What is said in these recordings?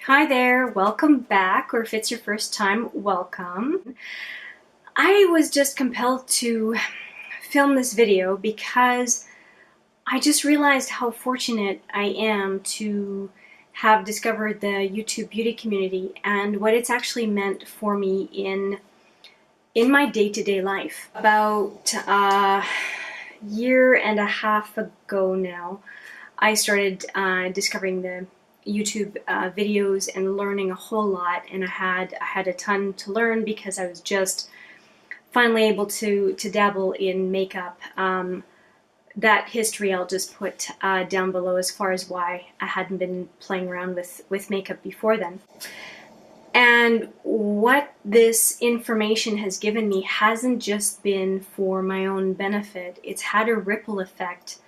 Hi there, welcome back, or if it's your first time, welcome. I was just compelled to film this video because I just realized how fortunate I am to have discovered the YouTube beauty community and what it's actually meant for me in my day-to-day life. About a year and a half ago now, I started discovering the YouTube videos and learning a whole lot, and I had a ton to learn because I was just finally able to dabble in makeup. That history I'll just put down below as far as why I hadn't been playing around with makeup before then. And what this information has given me hasn't just been for my own benefit. It's had a ripple effect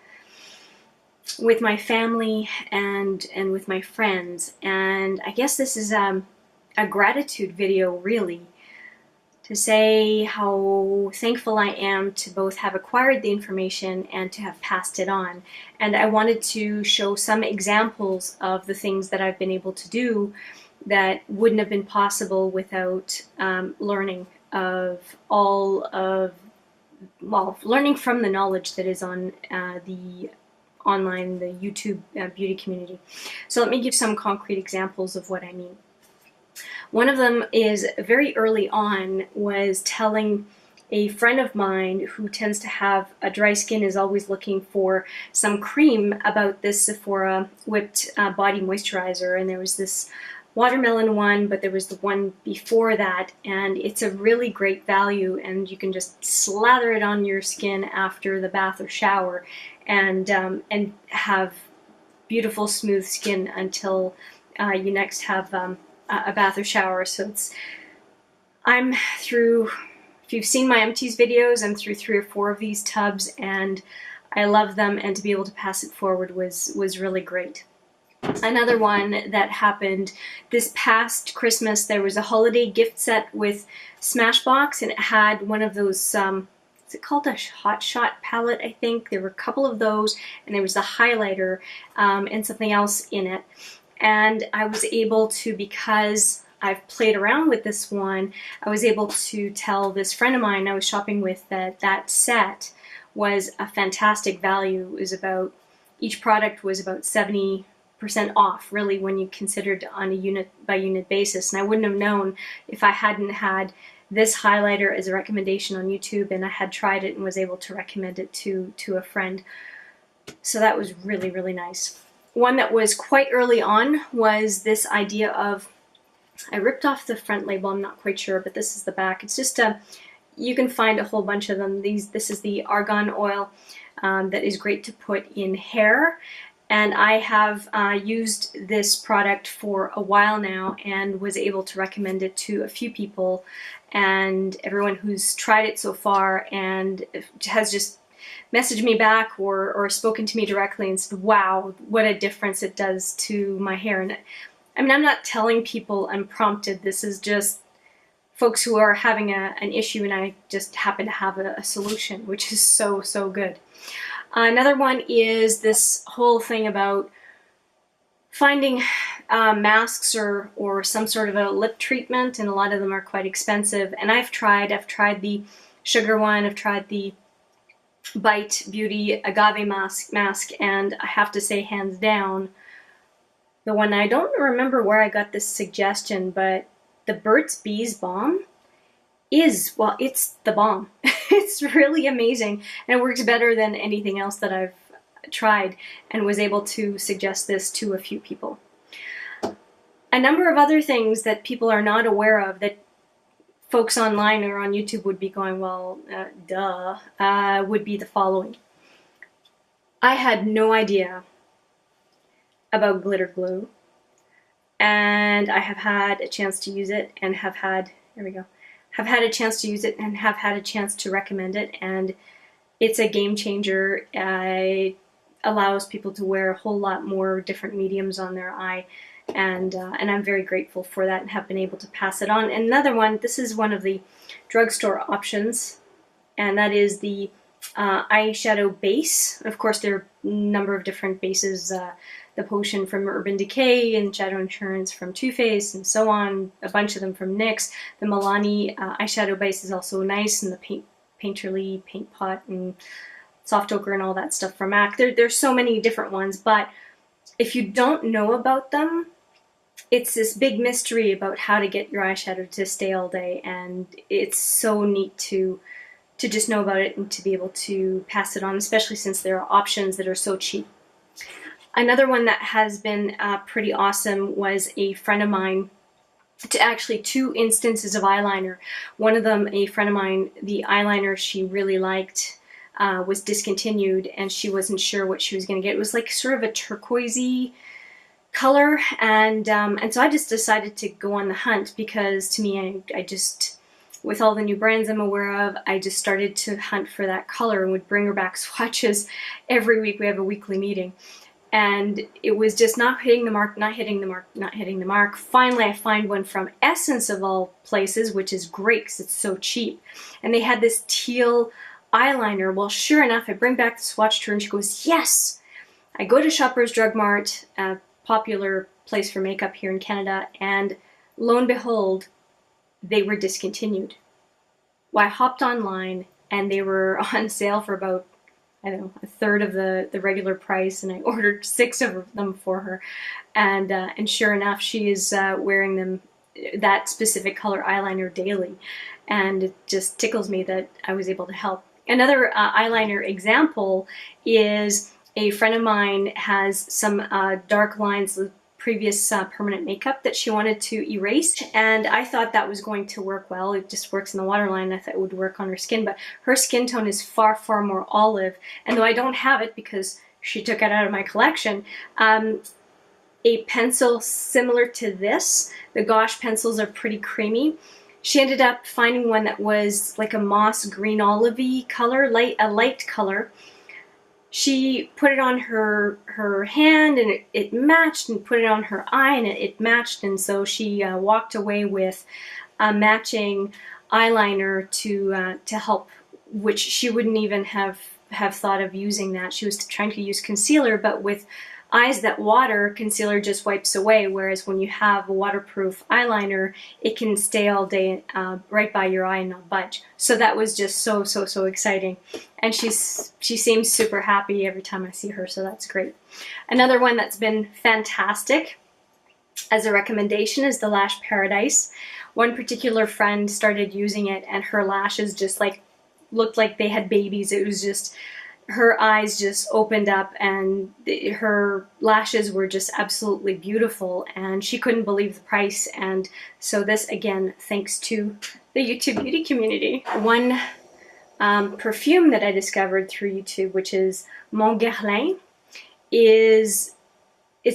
with my family and with my friends. And I guess this is a gratitude video, really, to say how thankful I am to both have acquired the information and to have passed it on. And I wanted to show some examples of the things that I've been able to do that wouldn't have been possible without learning of all of, well, learning from the knowledge that is on the YouTube beauty community. So let me give some concrete examples of what I mean. One of them is very early on was telling a friend of mine who tends to have a dry skin, is always looking for some cream, about this Sephora whipped body moisturizer. And there was this watermelon one, but there was the one before that, and it's a really great value, and you can just slather it on your skin after the bath or shower and have beautiful smooth skin until you next have a bath or shower. So I'm through, if you've seen my empties videos, I'm through 3 or 4 of these tubs, and I love them, and to be able to pass it forward was really great. Another one that happened this past Christmas, there was a holiday gift set with Smashbox, and it had one of those, is it called a Hot Shot palette, I think? There were a couple of those, and there was a highlighter and something else in it. And I was able to, because I've played around with this one, I was able to tell this friend of mine I was shopping with that that set was a fantastic value. It was about, each product was about 70% off, really, when you considered on a unit by unit basis. And I wouldn't have known if I hadn't had this highlighter as a recommendation on YouTube and I had tried it and was able to recommend it to a friend. So that was really, really nice. One that was quite early on was this idea of, I ripped off the front label, I'm not quite sure, but this is the back. It's just you can find a whole bunch of them. This is the argan oil that is great to put in hair. And I have used this product for a while now and was able to recommend it to a few people, and everyone who's tried it so far and has just messaged me back or spoken to me directly and said, wow, what a difference it does to my hair. And I mean, I'm not telling people unprompted. This is just folks who are having an issue, and I just happen to have a solution, which is so, so good. Another one is this whole thing about finding masks or some sort of a lip treatment, and a lot of them are quite expensive. And I've tried the sugar one, I've tried the Bite Beauty agave mask, and I have to say, hands down, the one, I don't remember where I got this suggestion, but the Burt's Bees Balm is, well, it's the bomb. It's really amazing, and it works better than anything else that I've tried, and was able to suggest this to a few people. A number of other things that people are not aware of that folks online or on YouTube would be going, well, duh, would be the following. I had no idea about glitter glue, and I have had a chance to use it and have had, there we go, have had a chance to use it and have had a chance to recommend it, and it's a game changer. It allows people to wear a whole lot more different mediums on their eye, and I'm very grateful for that and have been able to pass it on. And another one, this is one of the drugstore options, and that is the eyeshadow base. Of course, there are a number of different bases the Potion from Urban Decay and Shadow Insurance from Too Faced and so on, a bunch of them from NYX. The Milani eyeshadow base is also nice, and the Painterly Paint Pot and Soft Ochre and all that stuff from MAC. There's so many different ones, but if you don't know about them, it's this big mystery about how to get your eyeshadow to stay all day, and it's so neat to just know about it and to be able to pass it on, especially since there are options that are so cheap. Another one that has been pretty awesome was a friend of mine, actually 2 instances of eyeliner. One of them, a friend of mine, the eyeliner she really liked was discontinued, and she wasn't sure what she was going to get. It was like sort of a turquoisey color, and so I just decided to go on the hunt, because to me, I just, with all the new brands I'm aware of, I just started to hunt for that color and would bring her back swatches every week. We have a weekly meeting, and it was just not hitting the mark, not hitting the mark, not hitting the mark. Finally, I find one from Essence of all places, which is great because it's so cheap, and they had this teal eyeliner. Well, sure enough, I bring back the swatch to her and she goes, yes! I go to Shoppers Drug Mart, a popular place for makeup here in Canada, and lo and behold, they were discontinued. Well, I hopped online and they were on sale for about, I don't know, a third of the regular price, and I ordered 6 of them for her, and sure enough, she is wearing them, that specific color eyeliner, daily, and it just tickles me that I was able to help. Another eyeliner example is a friend of mine has some dark lines with previous permanent makeup that she wanted to erase, and I thought that was going to work well. It just works in the waterline. I thought it would work on her skin, but her skin tone is far, far more olive, and though I don't have it because she took it out of my collection, a pencil similar to this, the Gouache pencils are pretty creamy. She ended up finding one that was like a moss green olivey color, a light color. She put it on her hand and it matched, and put it on her eye and it matched, and so she walked away with a matching eyeliner to help, which she wouldn't even have thought of using that. She was trying to use concealer, but with eyes that water, concealer just wipes away, whereas when you have a waterproof eyeliner, it can stay all day right by your eye and not budge. So that was just so exciting, and she seems super happy every time I see her, so that's great. Another one that's been fantastic as a recommendation is the Lash Paradise. One particular friend started using it, and her lashes just like looked like they had babies. It was just, her eyes just opened up, and her lashes were just absolutely beautiful, and she couldn't believe the price. And so this, again, thanks to the YouTube beauty community. One perfume that I discovered through YouTube, which is Mon Guerlain, it's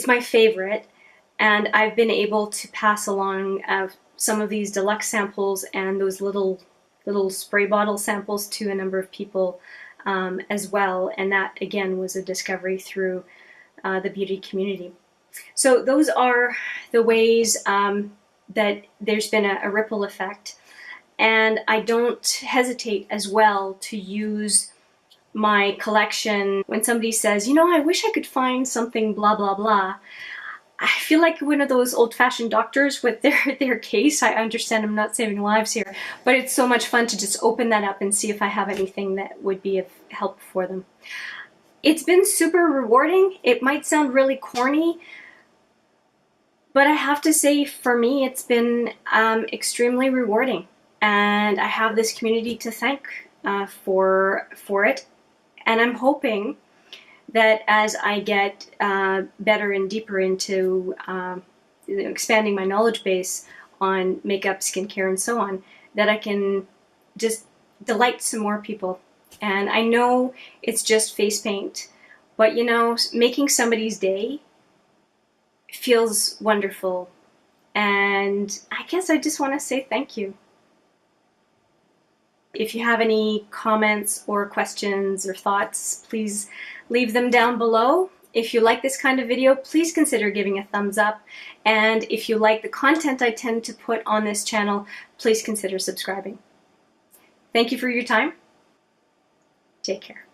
my favorite, and I've been able to pass along some of these deluxe samples and those little spray bottle samples to a number of people as well, and that again was a discovery through the beauty community. So those are the ways that there's been a ripple effect, and I don't hesitate as well to use my collection when somebody says, you know, I wish I could find something blah blah blah. I feel like one of those old-fashioned doctors with their case. I understand I'm not saving lives here, but it's so much fun to just open that up and see if I have anything that would be of help for them. It's been super rewarding. It might sound really corny, but I have to say, for me, it's been extremely rewarding, and I have this community to thank for it, and I'm hoping that as I get better and deeper into expanding my knowledge base on makeup, skincare, and so on, that I can just delight some more people. And I know it's just face paint, but you know, making somebody's day feels wonderful. And I guess I just want to say thank you. If you have any comments or questions or thoughts, please leave them down below. If you like this kind of video, please consider giving a thumbs up. And if you like the content I tend to put on this channel, please consider subscribing. Thank you for your time. Take care.